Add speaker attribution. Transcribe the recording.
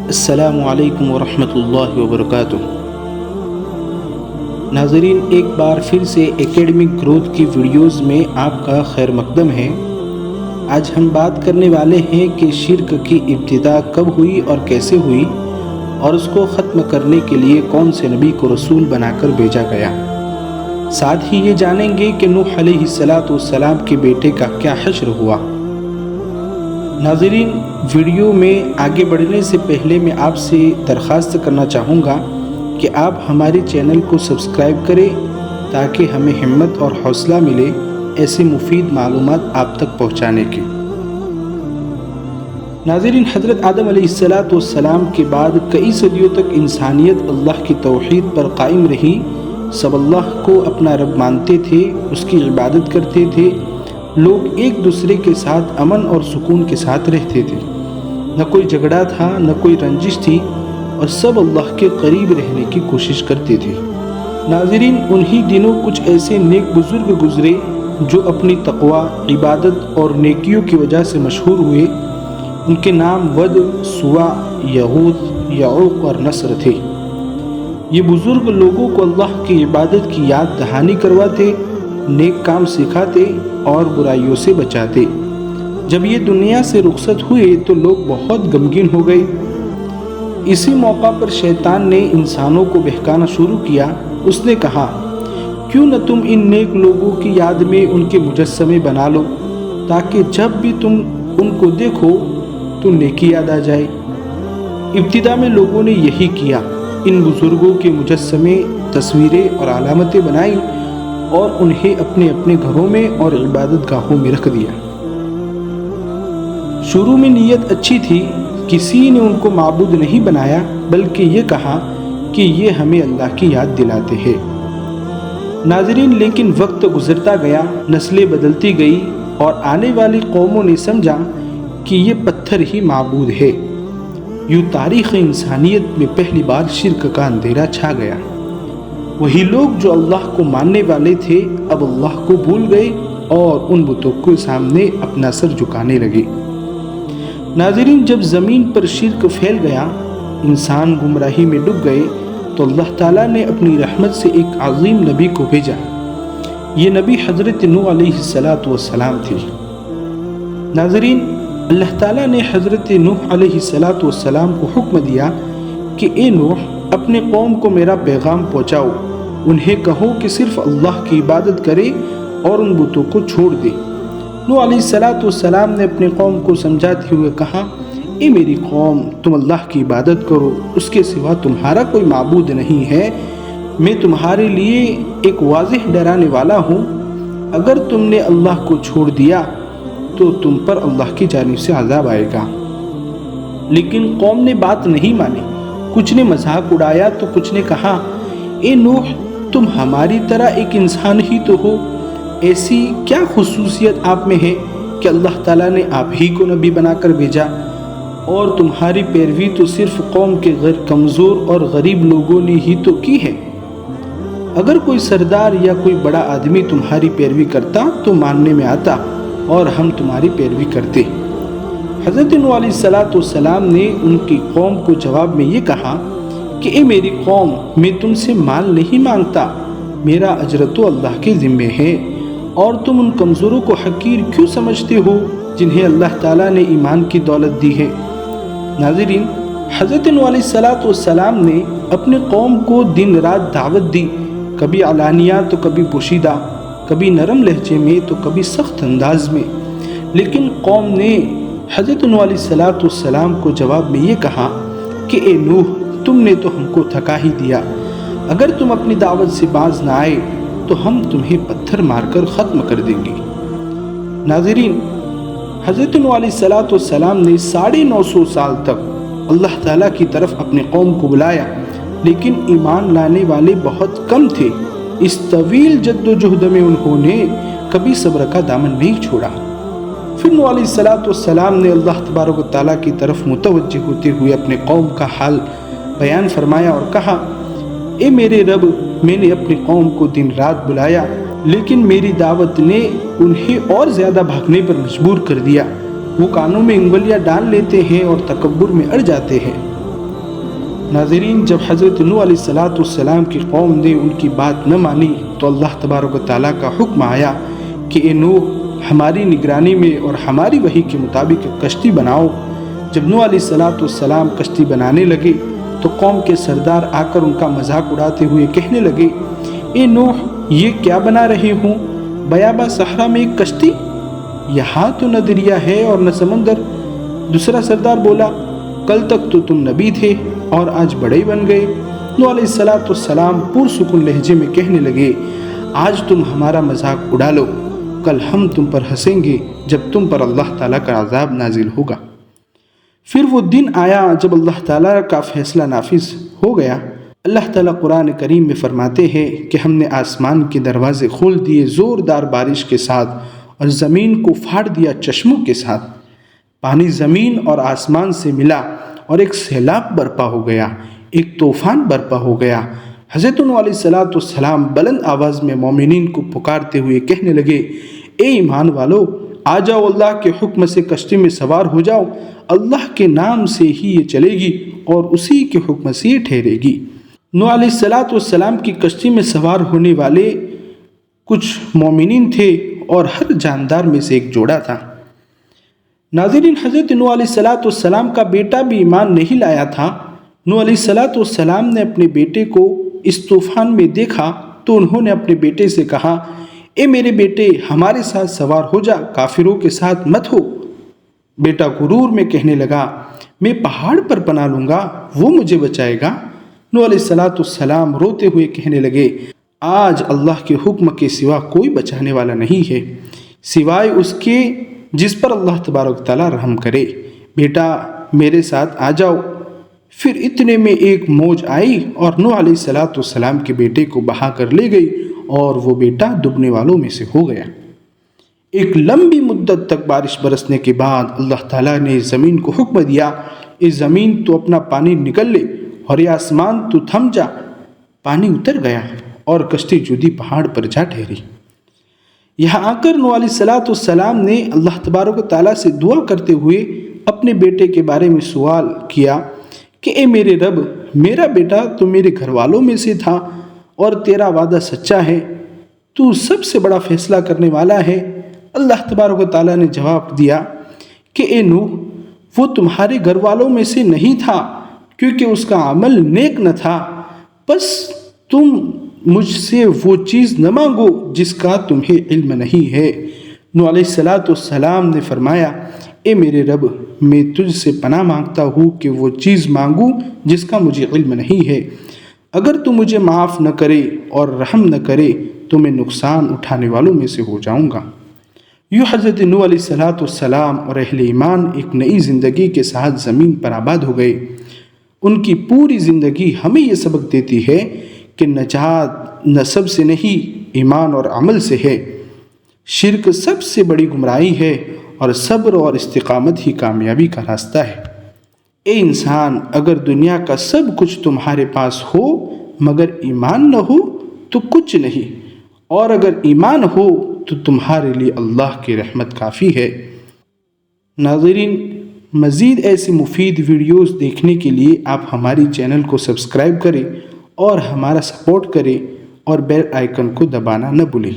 Speaker 1: السلام علیکم ورحمۃ اللہ وبرکاتہ۔ ناظرین، ایک بار پھر سے ایکیڈمک گروتھ کی ویڈیوز میں آپ کا خیر مقدم ہے۔ آج ہم بات کرنے والے ہیں کہ شرک کی ابتدا کب ہوئی اور کیسے ہوئی، اور اس کو ختم کرنے کے لیے کون سے نبی کو رسول بنا کر بھیجا گیا۔ ساتھ ہی یہ جانیں گے کہ نوح علیہ السلام کے بیٹے کا کیا حشر ہوا۔ ناظرین، ویڈیو میں آگے بڑھنے سے پہلے میں آپ سے درخواست کرنا چاہوں گا کہ آپ ہمارے چینل کو سبسکرائب کریں تاکہ ہمیں ہمت اور حوصلہ ملے ایسی مفید معلومات آپ تک پہنچانے کی۔ ناظرین، حضرت آدم علیہ السلام کے بعد کئی صدیوں تک انسانیت اللہ کی توحید پر قائم رہی۔ سب اللہ کو اپنا رب مانتے تھے، اس کی عبادت کرتے تھے۔ لوگ ایک دوسرے کے ساتھ امن اور سکون کے ساتھ رہتے تھے، نہ کوئی جھگڑا تھا، نہ کوئی رنجش تھی، اور سب اللہ کے قریب رہنے کی کوشش کرتے تھے۔ ناظرین، انہی دنوں کچھ ایسے نیک بزرگ گزرے جو اپنی تقوی، عبادت اور نیکیوں کی وجہ سے مشہور ہوئے۔ ان کے نام ود، سوا، یغوث، یعوق اور نصر تھے۔ یہ بزرگ لوگوں کو اللہ کی عبادت کی یاد دہانی کرواتے، نیک کام سکھاتے اور برائیوں سے بچاتے۔ جب یہ دنیا سے رخصت ہوئے تو لوگ بہت غمگین ہو گئے۔ اسی موقع پر شیطان نے انسانوں کو بہکانا شروع کیا۔ اس نے کہا، کیوں نہ تم ان نیک لوگوں کی یاد میں ان کے مجسمے بنا لو تاکہ جب بھی تم ان کو دیکھو تو نیکی یاد آ جائے۔ ابتدا میں لوگوں نے یہی کیا، ان بزرگوں کے مجسمے، تصویریں اور علامتیں بنائیں اور انہیں اپنے اپنے گھروں میں اور عبادت گاہوں میں رکھ دیا۔ شروع میں نیت اچھی تھی، کسی نے ان کو معبود نہیں بنایا، بلکہ یہ کہا کہ یہ ہمیں اللہ کی یاد دلاتے ہیں۔ ناظرین، لیکن وقت گزرتا گیا، نسلیں بدلتی گئی اور آنے والی قوموں نے سمجھا کہ یہ پتھر ہی معبود ہے۔ یوں تاریخ انسانیت میں پہلی بار شرک کا اندھیرا چھا گیا۔ وہی لوگ جو اللہ کو ماننے والے تھے اب اللہ کو بھول گئے اور ان بتوں کے سامنے اپنا سر جھکانے لگے۔ ناظرین، جب زمین پر شرک پھیل گیا، انسان گمراہی میں ڈوب گئے، تو اللہ تعالیٰ نے اپنی رحمت سے ایک عظیم نبی کو بھیجا۔ یہ نبی حضرت نوح علیہ السلام تھے۔ ناظرین، اللہ تعالیٰ نے حضرت نوح علیہ السلام کو حکم دیا کہ اے نوح، اپنے قوم کو میرا پیغام پہنچاؤ، انہیں کہو کہ صرف اللہ کی عبادت کرے اور ان بتوں کو چھوڑ دے۔ نوح علیہ السلام نے اپنے قوم کو سمجھاتے ہوئے کہا، اے میری قوم، تم اللہ کی عبادت کرو، اس کے سوا تمہارا کوئی معبود نہیں ہے۔ میں تمہارے لیے ایک واضح ڈرانے والا ہوں۔ اگر تم نے اللہ کو چھوڑ دیا تو تم پر اللہ کی جانب سے عذاب آئے گا۔ لیکن قوم نے بات نہیں مانی۔ کچھ نے مذاق اڑایا تو کچھ نے کہا، اے نوح، تم ہماری طرح ایک انسان ہی تو ہو، ایسی کیا خصوصیت آپ میں ہے کہ اللہ تعالیٰ نے آپ ہی کو نبی بنا کر بھیجا، اور تمہاری پیروی تو صرف قوم کے غیر کمزور اور غریب لوگوں نے ہی تو کی ہے۔ اگر کوئی سردار یا کوئی بڑا آدمی تمہاری پیروی کرتا تو ماننے میں آتا اور ہم تمہاری پیروی کرتے۔ حضرت نوح علیہ السلام نے ان کی قوم کو جواب میں یہ کہا کہ اے میری قوم، میں تم سے مال نہیں مانگتا، میرا اجر تو اللہ کے ذمے ہے، اور تم ان کمزوروں کو حقیر کیوں سمجھتے ہو جنہیں اللہ تعالیٰ نے ایمان کی دولت دی ہے۔ ناظرین، حضرت نوح علیہ السلام نے اپنی قوم کو دن رات دعوت دی، کبھی علانیہ تو کبھی پوشیدہ، کبھی نرم لہجے میں تو کبھی سخت انداز میں، لیکن قوم نے حضرت نوح علیہ السلام کو جواب میں یہ کہا کہ اے نوح، تم نے تو ہم کو تھکا ہی دیا، اگر تم اپنی دعوت سے باز نہ آئے تو ہم تمہیں پتھر مار کر ختم کر دیں گے۔ ناظرین، حضرت نوح علیہ السلام نے 950 سال تک اللہ تعالیٰ کی طرف اپنے قوم کو بلایا، لیکن ایمان لانے والے بہت کم تھے۔ اس طویل جد و جہد میں انہوں نے کبھی صبر کا دامن نہیں چھوڑا۔ پھر نوح علیہ السلام نے اللہ تبارک و تعالیٰ کی طرف متوجہ ہوتے ہوئے اپنے قوم کا حال بیان فرمایا اور کہا، اے میرے رب، میں نے اپنی قوم کو دن رات بلایا، لیکن میری دعوت نے انہیں اور زیادہ بھاگنے پر مجبور کر دیا۔ وہ کانوں میں انگلیاں ڈال لیتے ہیں اور تکبر میں اڑ جاتے ہیں۔ ناظرین، جب حضرت نوح علیہ السلام کی قوم نے ان کی بات نہ مانی تو اللہ تبارک و تعالیٰ کا حکم آیا کہ اے نوح، ہماری نگرانی میں اور ہماری وحی کے مطابق کشتی بناؤ۔ جب نوح علیہ السلام کشتی بنانے لگے تو قوم کے سردار آ کر ان کا مذاق اڑاتے ہوئے کہنے لگے، اے نوح، یہ کیا بنا رہے ہوں؟ بیاباں صحرا میں ایک کشتی؟ یہاں تو نہ دریا ہے اور نہ سمندر۔ دوسرا سردار بولا، کل تک تو تم نبی تھے اور آج بڑے بن گئے۔ نوح علیہ السلام پرسکون لہجے میں کہنے لگے، آج تم ہمارا مذاق اڑا لو، کل ہم تم پر ہنسیں گے جب تم پر اللہ تعالیٰ کا عذاب نازل ہوگا۔ پھر وہ دن آیا جب اللہ تعالیٰ کا فیصلہ نافذ ہو گیا۔ اللہ تعالیٰ قرآن کریم میں فرماتے ہیں کہ ہم نے آسمان کے دروازے کھول دیے زوردار بارش کے ساتھ اور زمین کو پھاڑ دیا چشموں کے ساتھ۔ پانی زمین اور آسمان سے ملا اور ایک سیلاب برپا ہو گیا، ایک طوفان برپا ہو گیا۔ حضرت نوح علیہ السلام بلند آواز میں مومنین کو پکارتے ہوئے کہنے لگے، اے ایمان والو، آ جاؤ، اللہ کے حکم سے کشتی میں سوار ہو جاؤ، اللہ کے نام سے ہی یہ چلے گی اور اسی کے حکم سے یہ ٹھہرے گی۔ نوح علیہ السلام کی کشتی میں سوار ہونے والے کچھ مومنین تھے اور ہر جاندار میں سے ایک جوڑا تھا۔ ناظرین، حضرت نوح علیہ السلام کا بیٹا بھی ایمان نہیں لایا تھا۔ نوح علیہ السلام نے اپنے بیٹے کو اس طوفان میں دیکھا تو انہوں نے اپنے بیٹے سے کہا، اے میرے بیٹے، ہمارے ساتھ سوار ہو جا، کافروں کے ساتھ مت ہو۔ بیٹا غرور میں کہنے لگا، میں پہاڑ پر پناہ لوں گا، وہ مجھے بچائے گا۔ نوح علیہ السلام روتے ہوئے کہنے لگے، آج اللہ کے حکم کے سوا کوئی بچانے والا نہیں ہے سوائے اس کے جس پر اللہ تبارک تعالیٰ رحم کرے۔ بیٹا، میرے ساتھ آ جاؤ۔ پھر اتنے میں ایک موج آئی اور نوح علیہ السلام کے بیٹے کو بہا کر لے گئی اور وہ بیٹا ڈوبنے والوں میں سے ہو گیا۔ ایک لمبی مدت تک بارش برسنے کے بعد اللہ تعالیٰ نے زمین کو حکم دیا، اے زمین تو اپنا پانی نکل لے، اور یہ آسمان تو تھم جا۔ پانی اتر گیا اور کشتی جودی پہاڑ پر جا ٹھہری۔ یہاں آ کر نوح علیہ السلام نے اللہ تبارک و تعالیٰ سے دعا کرتے ہوئے اپنے بیٹے کے بارے میں سوال کیا کہ اے میرے رب، میرا بیٹا تو میرے گھر والوں میں سے تھا اور تیرا وعدہ سچا ہے، تو سب سے بڑا فیصلہ کرنے والا ہے۔ اللہ تبارک و تعالیٰ نے جواب دیا کہ اے نوح، وہ تمہارے گھر والوں میں سے نہیں تھا کیونکہ اس کا عمل نیک نہ تھا، بس تم مجھ سے وہ چیز نہ مانگو جس کا تمہیں علم نہیں ہے۔ نوح علیہ السلام نے فرمایا، اے میرے رب، میں تجھ سے پناہ مانگتا ہوں کہ وہ چیز مانگوں جس کا مجھے علم نہیں ہے۔ اگر تو مجھے معاف نہ کرے اور رحم نہ کرے تو میں نقصان اٹھانے والوں میں سے ہو جاؤں گا۔ یوں حضرت نوح علیہ السلام اور اہل ایمان ایک نئی زندگی کے ساتھ زمین پر آباد ہو گئے۔ ان کی پوری زندگی ہمیں یہ سبق دیتی ہے کہ نجات نسب سے نہیں، ایمان اور عمل سے ہے۔ شرک سب سے بڑی گمراہی ہے اور صبر اور استقامت ہی کامیابی کا راستہ ہے۔ اے انسان، اگر دنیا کا سب کچھ تمہارے پاس ہو مگر ایمان نہ ہو تو کچھ نہیں، اور اگر ایمان ہو تو تمہارے لیے اللہ کی رحمت کافی ہے۔ ناظرین، مزید ایسی مفید ویڈیوز دیکھنے کے لیے آپ ہماری چینل کو سبسکرائب کریں اور ہمارا سپورٹ کریں اور بیل آئیکن کو دبانا نہ بھولیں۔